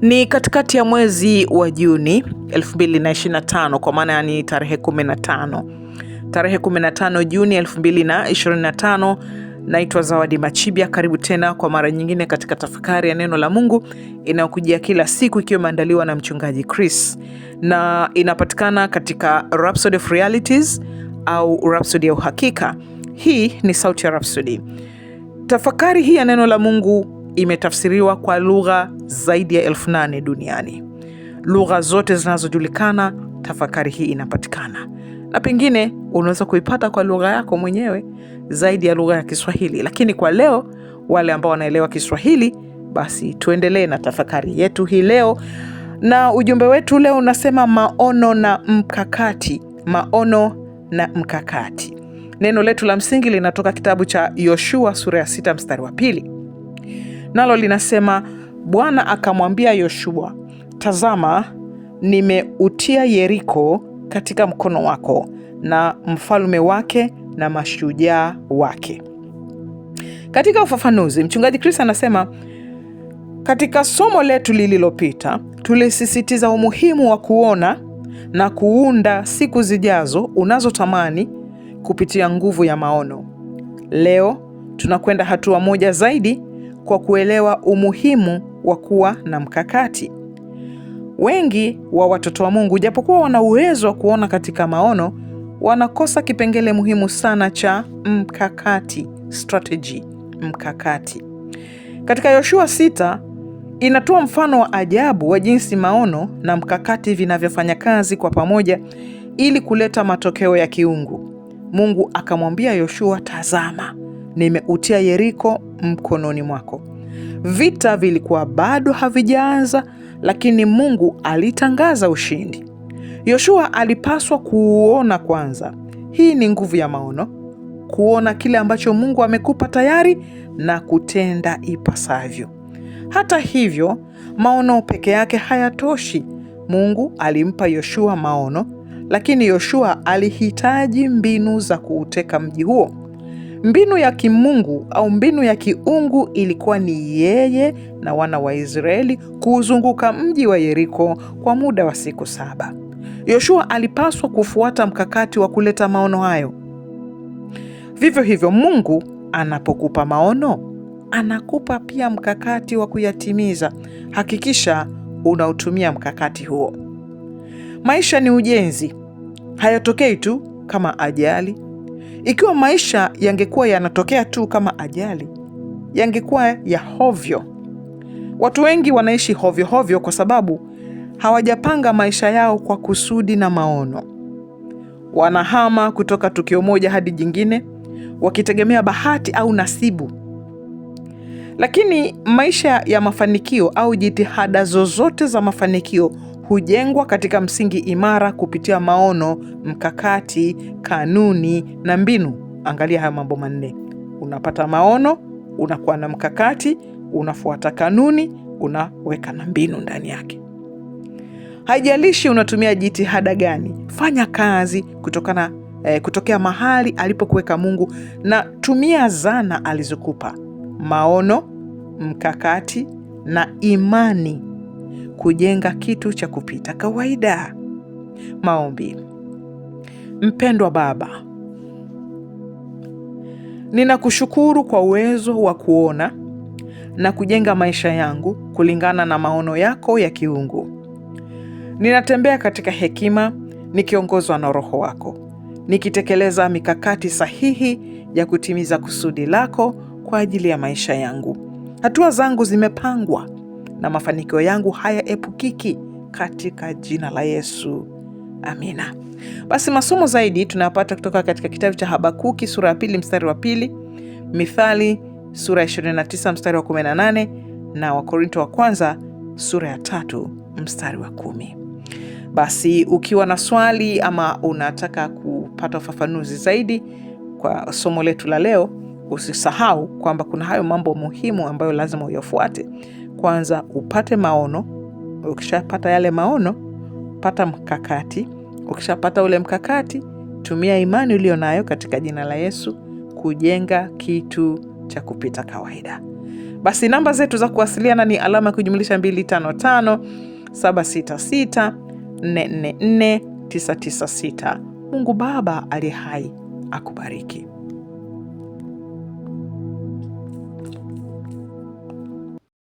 Ni katikati ya mwezi wa Juni 2025, kwa maana ni tarehe 15. Tarehe 15 Juni 2025. Naitwa Zawadi Machibia. Karibu tena kwa mara nyingine katika tafakari ya neno la Mungu inayokujia kila siku, ikiwa imeandaliwa na mchungaji Chris na inapatikana katika Rhapsody of Realities au Rhapsody ya uhakika. Hii ni sauti ya Rhapsody. Tafakari hii ya neno la Mungu imetafsiriwa kwa lugha zaidi ya 8,000 duniani. Lugha zote zinazojulikana, tafakari hii inapatikana. Na pengine unaweza kuipata kwa lugha yako mwenyewe zaidi ya lugha ya Kiswahili. Lakini kwa leo, wale ambao wanaelewa Kiswahili, basi tuendelee na tafakari yetu hii leo. Na ujumbe wetu leo unasema maono na mkakati. Maono na mkakati. Neno letu la msingi linatoka kitabu cha Yoshua sura ya 6 mstari wa 2. Nalo linasema, Bwana akamwambia Yoshua, tazama, nimeutia Yeriko katika mkono wako na mfalme wake na mashujaa wake. Katika ufafanuzi, mchungaji Chris anasema, katika somo letu lililopita tulisisitiza umuhimu wa kuona na kuunda siku zijazo unazotamani kupitia nguvu ya maono. Leo tunakwenda hatua moja zaidi kwa kuelewa umuhimu wa kuwa na mkakati. Wengi wa watoto wa Mungu, japokuwa wana uwezo wa kuona katika maono, wanakosa kipengele muhimu sana cha mkakati, strategy, mkakati. Katika Yoshua 6 inatoa mfano wa ajabu wa jinsi maono na mkakati vinavyofanya kazi kwa pamoja ili kuleta matokeo ya kiungu. Mungu akamwambia Yoshua, tazama, nimeutia Yeriko mkononi mwako. Vita vilikuwa bado havijaanza, lakini Mungu alitangaza ushindi. Yoshua alipaswa kuona kwanza. Hii ni nguvu ya maono, kuona kile ambacho Mungu amekupa tayari na kutenda ipasavyo. Hata hivyo, maono peke yake hayatoshi. Mungu alimpa Yoshua maono, lakini Yoshua alihitaji mbinu za kuuteka mji huo. Mbinu ya kimungu au mbinu ya kiungu ilikuwa ni yeye na wana wa Israeli kuuzunguka mji wa Yeriko kwa muda wa siku 7. Yoshua alipaswa kufuata mkakati wa kuleta maono hayo. Vivyo hivyo, Mungu anapokupa maono, anakupa pia mkakati wa kuyatimiza. Hakikisha unautumia mkakati huo. Maisha ni ujenzi, hayatokei tu kama ajali. Ikiwa maisha yangekuwa yanatokea tu kama ajali, yangekuwa ya hovyo. Watu wengi wanaishi hovyo hovyo kwa sababu hawajapanga maisha yao kwa kusudi na maono. Wanahama kutoka tukio moja hadi jingine, wakitegemea bahati au nasibu. Lakini maisha ya mafanikio au jitihada zozote za mafanikio hujengwa katika msingi imara kupitia maono, mkakati, kanuni na mbinu. Angalia haya mambo manne. Unapata maono, unakuwa na mkakati, unafuata kanuni, unaweka na mbinu ndani yake. Haijalishi unatumia jitihada gani, fanya kazi kutokea mahali alipokuweka Mungu na tumia zana alizokupa: maono, mkakati na imani kujenga kitu cha kupita kawaida. Maombi. Mpendwa Baba, ninakushukuru kwa uwezo wa kuona na kujenga maisha yangu kulingana na maono yako ya kiungu. Ninatembea katika hekima, nikiongozwa na Roho wako, nikitekeleza mikakati sahihi ya kutimiza kusudi lako kwa ajili ya maisha yangu. Hatua zangu zimepangwa na mafanikio yangu hayaepukiki, katika jina la Yesu. Amina. Basi masomo zaidi tunayapata kutoka katika kitabu cha Habakuki sura ya 2 mstari wa 2, Mithali sura ya 29 mstari wa 18 na Wakorinto wa kwanza sura ya 3 mstari wa 10. Basi ukiwa na swali ama unataka kupata ufafanuzi zaidi kwa somo letu la leo, usisahau kwamba kuna hayo mambo muhimu ambayo lazima uyafuate. Kwanza, upate maono. Ukishapata yale maono, pata mkakati. Ukishapata ule mkakati, tumia imani ulio nayo katika jina la Yesu kujenga kitu cha kupita kawaida. Basi namba zetu za kuwasiliana ni alama ya kujumlisha 255 766 444 996. Mungu Baba aliye hai akubariki.